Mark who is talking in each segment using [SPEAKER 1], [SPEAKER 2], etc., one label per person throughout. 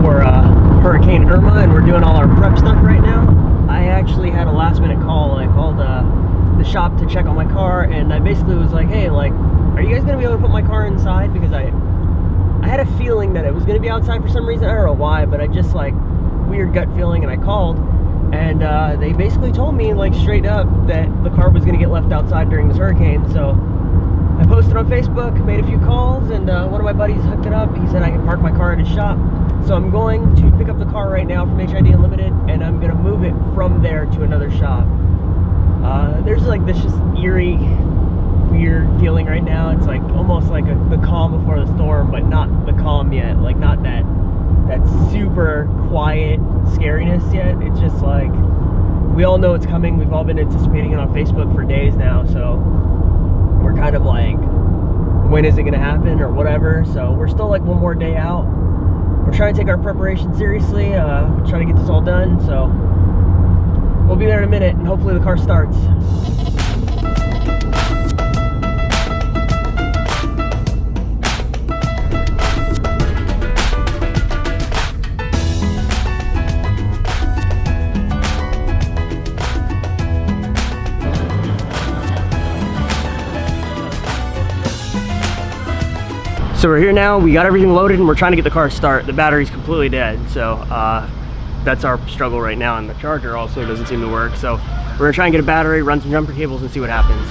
[SPEAKER 1] for Hurricane Irma, and we're doing all our prep stuff right now. I actually had a last minute call. I called the shop to check on my car, and I basically was like, hey, like, are you guys gonna be able to put my car inside? Because I had a feeling that it was gonna be outside for some reason. I don't know why, but I just like weird gut feeling, and I called, and they basically told me like straight up that the car was gonna get left outside during this hurricane. So I posted on Facebook, made a few calls, and one of my buddies hooked it up. He said I can park my car in his shop. So I'm going to pick up the car right now from HID Unlimited, and I'm gonna move it from there to another shop. There's like this just eerie, weird feeling right now. It's like almost like the calm before the storm, but not the calm yet. Like not that super quiet scariness yet. It's just like we all know it's coming. We've all been anticipating it on Facebook for days now. So we're kind of like, when is it gonna happen or whatever. So we're still like one more day out. We're trying to take our preparation seriously, trying to get this all done. So we'll be there in a minute, and hopefully the car starts. So we're here now, we got everything loaded, and we're trying to get the car to start. The battery's completely dead, so that's our struggle right now, and the charger also doesn't seem to work. So we're gonna try and get a battery, run some jumper cables, and see what happens.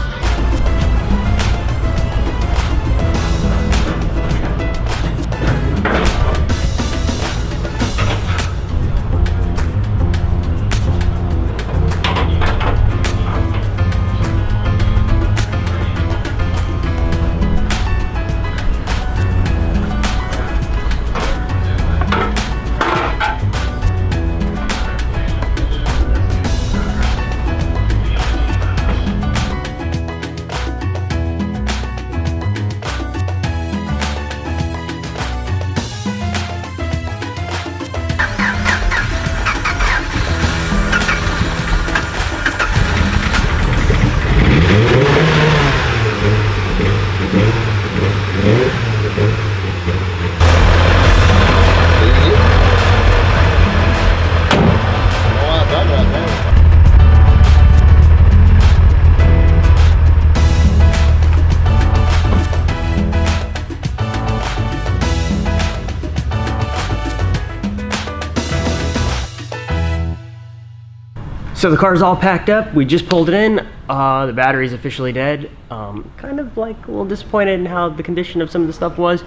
[SPEAKER 1] So the car's all packed up. We just pulled it in. The battery's officially dead. Kind of like a little disappointed in how the condition of some of the stuff was,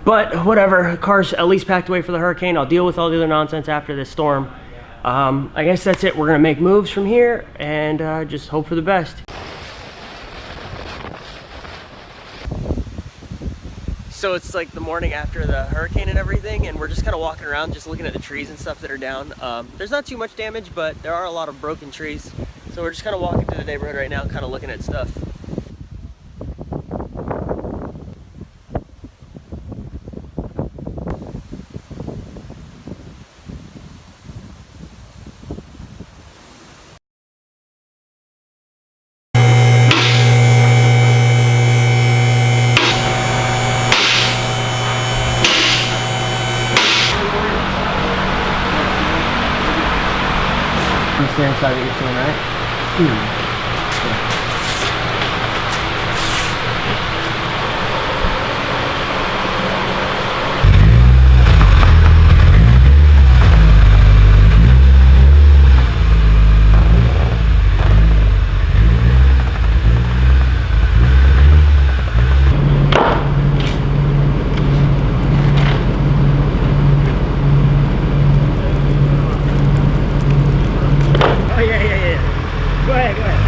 [SPEAKER 1] but whatever. The car's at least packed away for the hurricane. I'll deal with all the other nonsense after this storm. I guess that's it. We're gonna make moves from here and just hope for the best. So it's like the morning after the hurricane and everything, and we're just kind of walking around just looking at the trees and stuff that are down. There's not too much damage, but there are a lot of broken trees. So we're just kind of walking through the neighborhood right now, kind of looking at stuff. Same side that you're seeing, right? Go ahead, go ahead.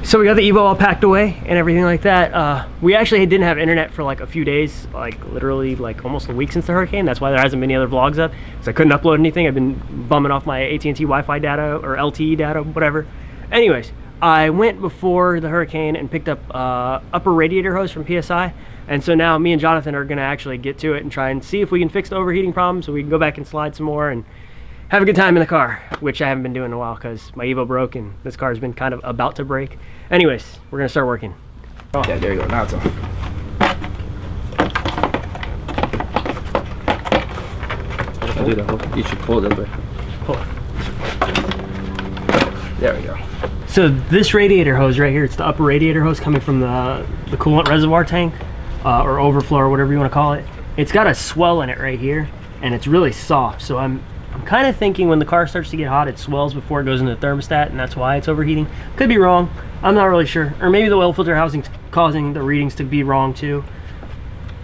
[SPEAKER 1] So we got the Evo all packed away and everything like that. We actually didn't have internet for like a few days, like literally like almost a week since the hurricane. That's why there hasn't been any other vlogs up, because I couldn't upload anything. I've been bumming off my AT&T Wi-Fi data or LTE data, whatever. Anyways, I went before the hurricane and picked up upper radiator hose from PSI. And so now me and Jonathan are gonna actually get to it and try and see if we can fix the overheating problem so we can go back and slide some more and have a good time in the car, which I haven't been doing in a while because my Evo broke and this car's been kind of about to break. Anyways, we're gonna start working.
[SPEAKER 2] Oh. Yeah, there you go, now it's off. I'll do that. You should pull it this way.
[SPEAKER 1] Pull it.
[SPEAKER 2] There we go.
[SPEAKER 1] So this radiator hose right here, it's the upper radiator hose coming from the coolant reservoir tank or overflow or whatever you want to call it. It's got a swell in it right here and it's really soft. So I'm kind of thinking when the car starts to get hot, it swells before it goes into the thermostat, and that's why it's overheating. Could be wrong. I'm not really sure. Or maybe the oil filter housing's causing the readings to be wrong too.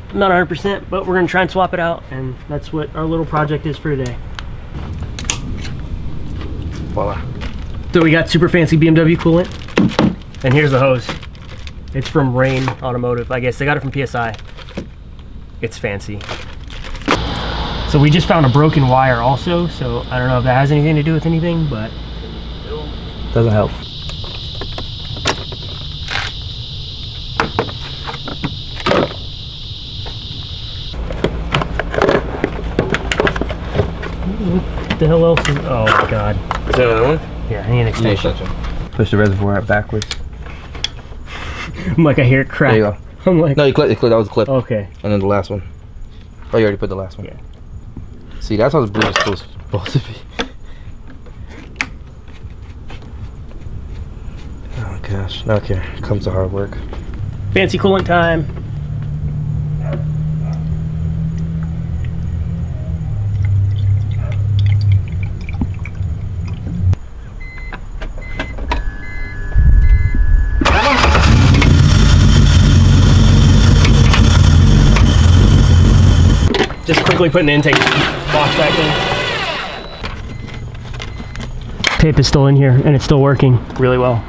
[SPEAKER 1] I'm not 100%, but we're going to try and swap it out, and that's what our little project is for today.
[SPEAKER 2] Voila.
[SPEAKER 1] So we got super fancy BMW coolant, and here's the hose. It's from Rain Automotive. I guess they got it from PSI. It's fancy. So we just found a broken wire also, so I don't know if that has anything to do with anything, but
[SPEAKER 2] doesn't help.
[SPEAKER 1] What the hell else is, oh my god.
[SPEAKER 2] Is there another one?
[SPEAKER 1] Yeah, I need an extension.
[SPEAKER 2] Push the reservoir out backwards.
[SPEAKER 1] I'm like, I hear it crack.
[SPEAKER 2] There you go.
[SPEAKER 1] I'm like,
[SPEAKER 2] no, you clip, that was the clip.
[SPEAKER 1] Okay.
[SPEAKER 2] And then the last one. Oh, you already put the last one.
[SPEAKER 1] Yeah.
[SPEAKER 2] See, that's how the blue is supposed to be. Oh gosh. Okay, comes the hard work.
[SPEAKER 1] Fancy coolant time. Just quickly putting the intake box back in. Tape is still in here and it's still working really well.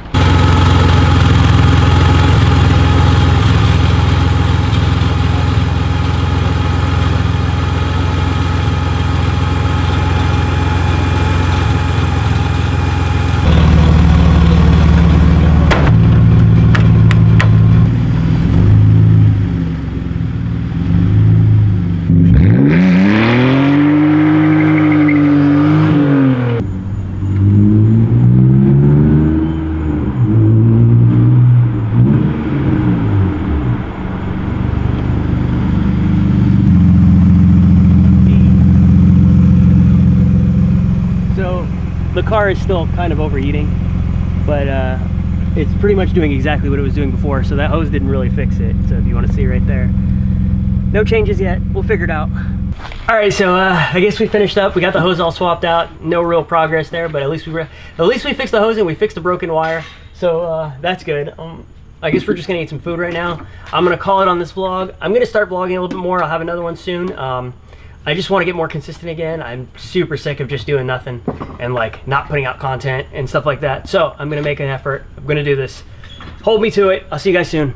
[SPEAKER 1] The car is still kind of overheating, but it's pretty much doing exactly what it was doing before, so that hose didn't really fix it. So if you want to see right there, no changes yet. We'll figure it out. All right, so I guess we finished up. We got the hose all swapped out. No real progress there, but at least we fixed the hose and we fixed the broken wire. So that's good. I guess we're just gonna eat some food right now. I'm gonna call it on this vlog. I'm gonna start vlogging a little bit more. I'll have another one soon. I just want to get more consistent again. I'm super sick of just doing nothing and like not putting out content and stuff like that. So I'm gonna make an effort. I'm gonna do this. Hold me to it. I'll see you guys soon.